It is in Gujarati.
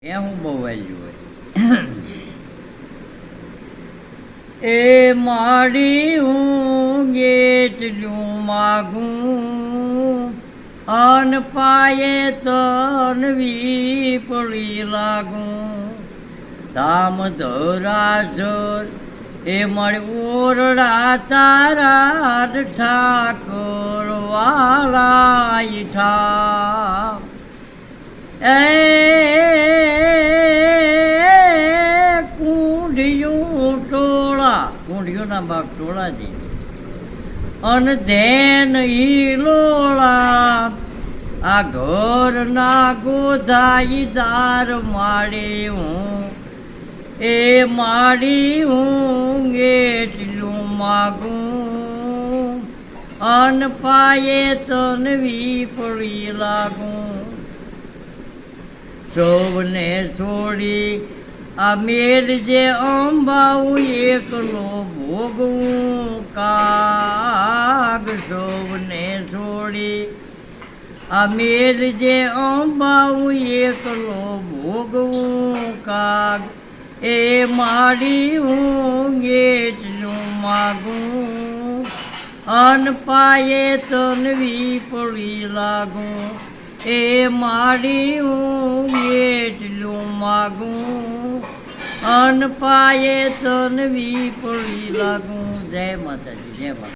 એ હું બહુ વાલ્યું હોય એ મારી હું ગેટલું માગું અન પાયે તન વીપળી લાગું ધામ ધરાસર એ મારી ઓરડા તારા ઠાકોર વાલા ઠા એ કુંડિયોના બાપ ટોળાજી અન ધેન ઈલોળા આ ઘરના ગોધાઈ દાર માડી હું એ માડી હું એટલું માગું અન પાયે તન વીપળી લાગું સૌને છોડી આ મેર જે અંબાવું એકલો ભોગવું કાગ સૌને છોડી આ મેર જે અંબાવું એકલો ભોગવું કાગ એ માડી હું એટલું માગું અન પાયે તન વીપળી લાગું એ માડી હું એટલું માગું અન પાયે તન વીપળી લાગું. જય માતાજી, જય માતા.